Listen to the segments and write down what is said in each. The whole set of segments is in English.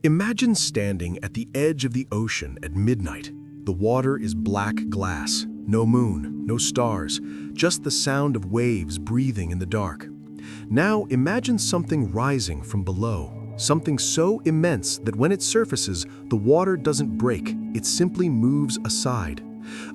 Imagine standing at the edge of the ocean at midnight. The water is black glass, no moon, no stars, just the sound of waves breathing in the dark. Now imagine something rising from below, something so immense that when it surfaces, the water doesn't break, it simply moves aside.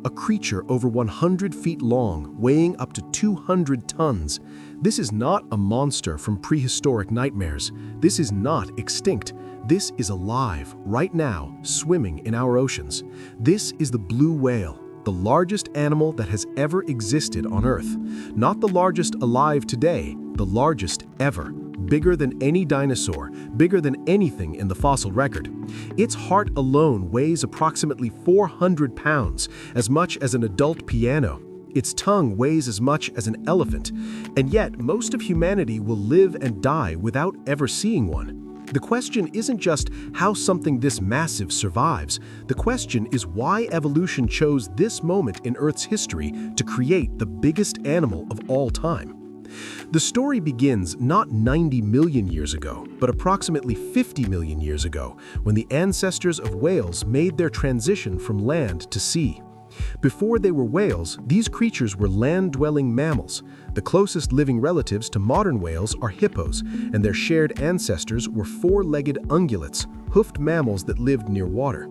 A creature over 100 feet long, weighing up to 200 tons. This is not a monster from prehistoric nightmares. This is not extinct. This is alive, right now, swimming in our oceans. This is the blue whale, the largest animal that has ever existed on Earth. Not the largest alive today, the largest ever. Bigger than any dinosaur, bigger than anything in the fossil record. Its heart alone weighs approximately 400 pounds, as much as an adult piano. Its tongue weighs as much as an elephant, and yet most of humanity will live and die without ever seeing one. The question isn't just how something this massive survives. The question is why evolution chose this moment in Earth's history to create the biggest animal of all time. The story begins not 90 million years ago, but approximately 50 million years ago, when the ancestors of whales made their transition from land to sea. Before they were whales, these creatures were land-dwelling mammals. The closest living relatives to modern whales are hippos, and their shared ancestors were four-legged ungulates, hoofed mammals that lived near water.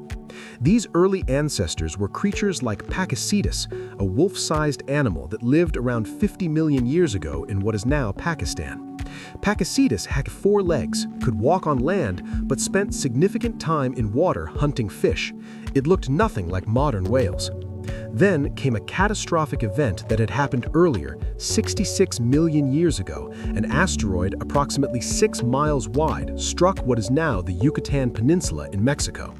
These early ancestors were creatures like Pakicetus, a wolf-sized animal that lived around 50 million years ago in what is now Pakistan. Pakicetus had 4 legs, could walk on land, but spent significant time in water hunting fish. It looked nothing like modern whales. Then came a catastrophic event that had happened earlier, 66 million years ago. An asteroid approximately 6 miles wide struck what is now the Yucatan Peninsula in Mexico.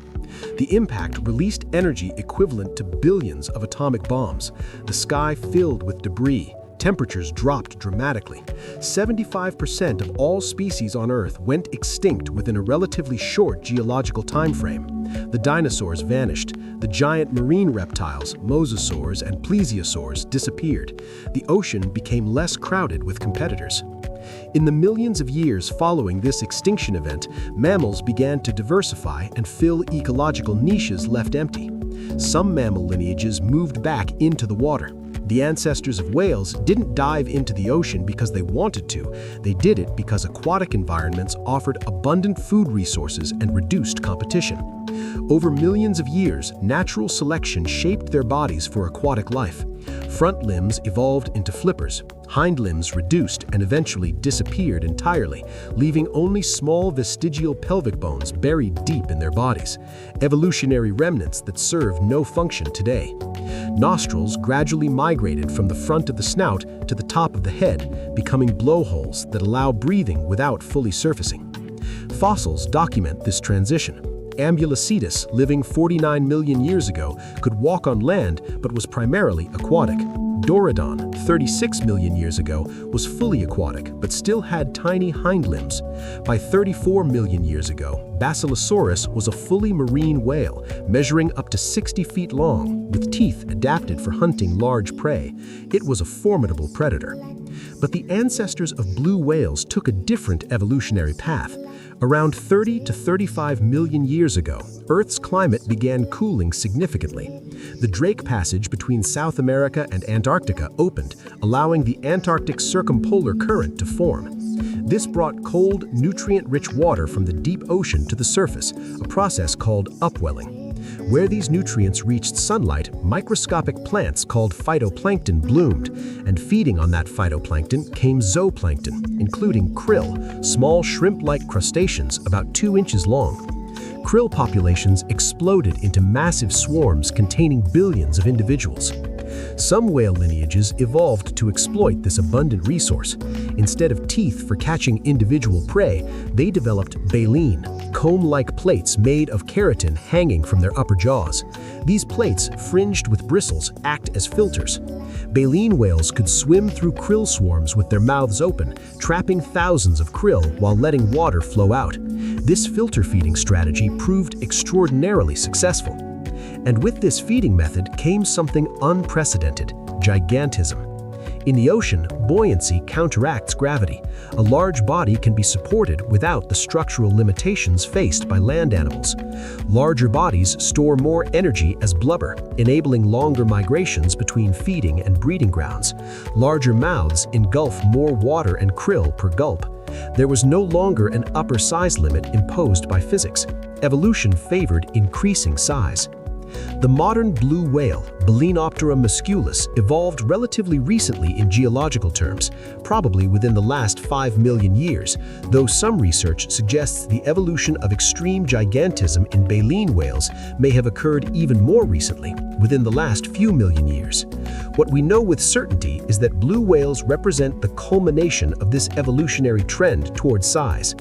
The impact released energy equivalent to billions of atomic bombs. The sky filled with debris. Temperatures dropped dramatically. 75% of all species on Earth went extinct within a relatively short geological time frame. The dinosaurs vanished. The giant marine reptiles, mosasaurs and plesiosaurs, disappeared. The ocean became less crowded with competitors. In the millions of years following this extinction event, mammals began to diversify and fill ecological niches left empty. Some mammal lineages moved back into the water. The ancestors of whales didn't dive into the ocean because they wanted to. They did it because aquatic environments offered abundant food resources and reduced competition. Over millions of years, natural selection shaped their bodies for aquatic life. Front limbs evolved into flippers. Hind limbs reduced and eventually disappeared entirely, leaving only small vestigial pelvic bones buried deep in their bodies, evolutionary remnants that serve no function today. Nostrils gradually migrated from the front of the snout to the top of the head, becoming blowholes that allow breathing without fully surfacing. Fossils document this transition. Ambulocetus, living 49 million years ago, could walk on land but was primarily aquatic. Dorodon, 36 million years ago, was fully aquatic but still had tiny hind limbs. By 34 million years ago, Basilosaurus was a fully marine whale, measuring up to 60 feet long, with teeth adapted for hunting large prey. It was a formidable predator. But the ancestors of blue whales took a different evolutionary path. Around 30 to 35 million years ago, Earth's climate began cooling significantly. The Drake Passage between South America and Antarctica opened, allowing the Antarctic Circumpolar Current to form. This brought cold, nutrient-rich water from the deep ocean to the surface, a process called upwelling. Where these nutrients reached sunlight, microscopic plants called phytoplankton bloomed, and feeding on that phytoplankton came zooplankton, including krill, small shrimp-like crustaceans about 2 inches long. Krill populations exploded into massive swarms containing billions of individuals. Some whale lineages evolved to exploit this abundant resource. Instead of teeth for catching individual prey, they developed baleen, comb-like plates made of keratin hanging from their upper jaws. These plates, fringed with bristles, act as filters. Baleen whales could swim through krill swarms with their mouths open, trapping thousands of krill while letting water flow out. This filter feeding strategy proved extraordinarily successful. And with this feeding method came something unprecedented: gigantism. In the ocean, buoyancy counteracts gravity. A large body can be supported without the structural limitations faced by land animals. Larger bodies store more energy as blubber, enabling longer migrations between feeding and breeding grounds. Larger mouths engulf more water and krill per gulp. There was no longer an upper size limit imposed by physics. Evolution favored increasing size. The modern blue whale, Balaenoptera musculus, evolved relatively recently in geological terms, probably within the last 5 million years, though some research suggests the evolution of extreme gigantism in baleen whales may have occurred even more recently, within the last few million years. What we know with certainty is that blue whales represent the culmination of this evolutionary trend toward size.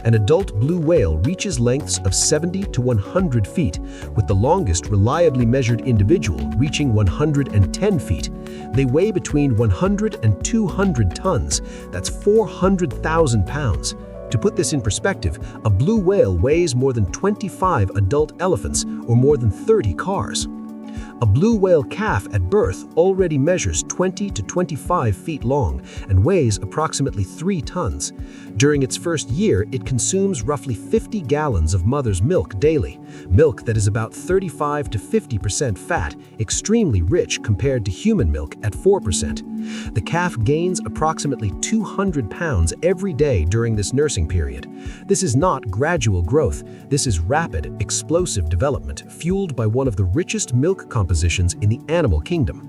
An adult blue whale reaches lengths of 70 to 100 feet, with the longest reliably measured individual reaching 110 feet. They weigh between 100 and 200 tons. That's 400,000 pounds. To put this in perspective, a blue whale weighs more than 25 adult elephants or more than 30 cars. A blue whale calf at birth already measures 20 to 25 feet long and weighs approximately 3 tons. During its first year, it consumes roughly 50 gallons of mother's milk daily, milk that is about 35 to 50% fat, extremely rich compared to human milk at 4%. The calf gains approximately 200 pounds every day during this nursing period. This is not gradual growth. This is rapid, explosive development fueled by one of the richest milk compositions in the animal kingdom.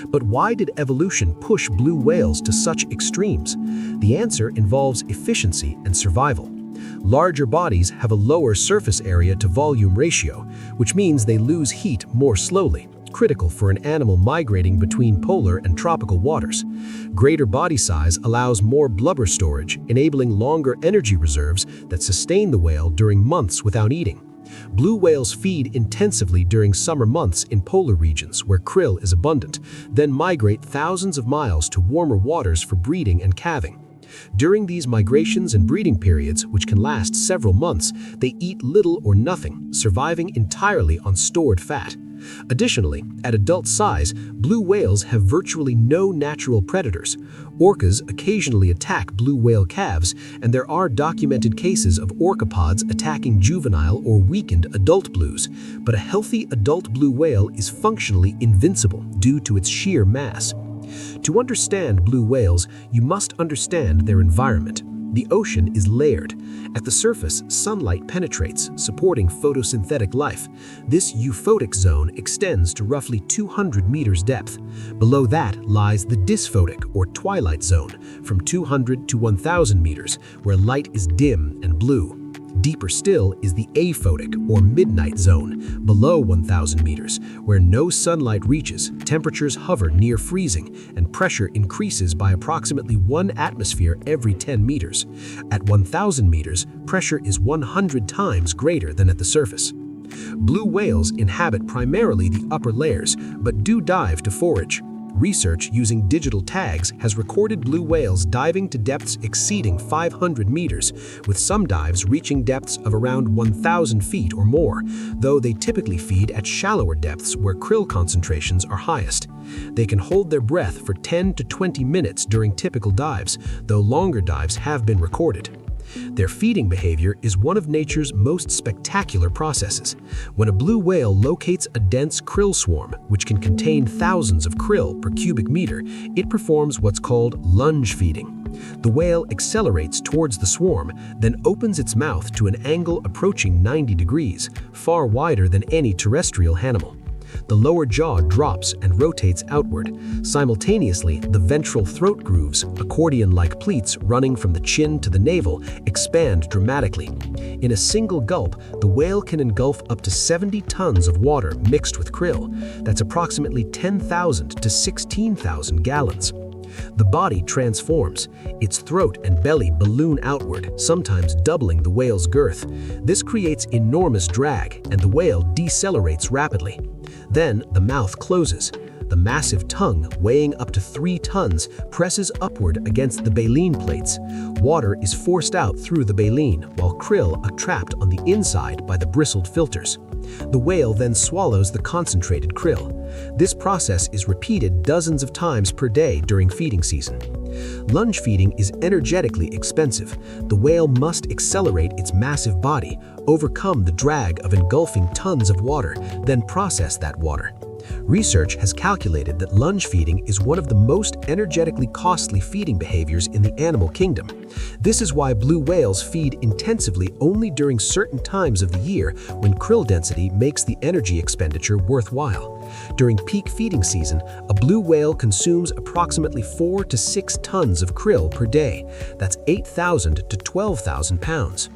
But why did evolution push blue whales to such extremes? The answer involves efficiency and survival. Larger bodies have a lower surface area to volume ratio, which means they lose heat more slowly, critical for an animal migrating between polar and tropical waters. Greater body size allows more blubber storage, enabling longer energy reserves that sustain the whale during months without eating. Blue whales feed intensively during summer months in polar regions where krill is abundant, then migrate thousands of miles to warmer waters for breeding and calving. During these migrations and breeding periods, which can last several months, they eat little or nothing, surviving entirely on stored fat. Additionally, at adult size, blue whales have virtually no natural predators. Orcas occasionally attack blue whale calves, and there are documented cases of orcapods attacking juvenile or weakened adult blues. But a healthy adult blue whale is functionally invincible due to its sheer mass. To understand blue whales, you must understand their environment. The ocean is layered. At the surface, sunlight penetrates, supporting photosynthetic life. This euphotic zone extends to roughly 200 meters depth. Below that lies the dysphotic or twilight zone, from 200 to 1,000 meters, where light is dim and blue. Deeper still is the aphotic or midnight zone, below 1,000 meters, where no sunlight reaches, temperatures hover near freezing, and pressure increases by approximately 1 atmosphere every 10 meters. At 1,000 meters, pressure is 100 times greater than at the surface. Blue whales inhabit primarily the upper layers, but do dive to forage. Research using digital tags has recorded blue whales diving to depths exceeding 500 meters, with some dives reaching depths of around 1,000 feet or more, though they typically feed at shallower depths where krill concentrations are highest. They can hold their breath for 10 to 20 minutes during typical dives, though longer dives have been recorded. Their feeding behavior is one of nature's most spectacular processes. When a blue whale locates a dense krill swarm, which can contain thousands of krill per cubic meter, it performs what's called lunge feeding. The whale accelerates towards the swarm, then opens its mouth to an angle approaching 90 degrees, far wider than any terrestrial animal. The lower jaw drops and rotates outward. Simultaneously, the ventral throat grooves, accordion-like pleats running from the chin to the navel, expand dramatically. In a single gulp, the whale can engulf up to 70 tons of water mixed with krill. That's approximately 10,000 to 16,000 gallons. The body transforms. Its throat and belly balloon outward, sometimes doubling the whale's girth. This creates enormous drag, and the whale decelerates rapidly. Then the mouth closes. The massive tongue, weighing up to 3 tons, presses upward against the baleen plates. Water is forced out through the baleen, while krill are trapped on the inside by the bristled filters. The whale then swallows the concentrated krill. This process is repeated dozens of times per day during feeding season. Lunge feeding is energetically expensive. The whale must accelerate its massive body, overcome the drag of engulfing tons of water, then process that water. Research has calculated that lunge feeding is one of the most energetically costly feeding behaviors in the animal kingdom. This is why blue whales feed intensively only during certain times of the year when krill density makes the energy expenditure worthwhile. During peak feeding season, a blue whale consumes approximately 4 to 6 tons of krill per day. That's 8,000 to 12,000 pounds.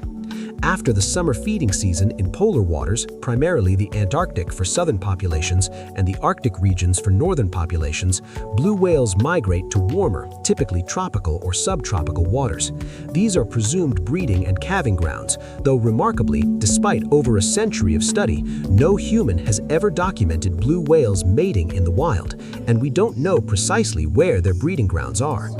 After the summer feeding season in polar waters, primarily the Antarctic for southern populations and the Arctic regions for northern populations, blue whales migrate to warmer, typically tropical or subtropical waters. These are presumed breeding and calving grounds, though remarkably, despite over a century of study, no human has ever documented blue whales mating in the wild, and we don't know precisely where their breeding grounds are.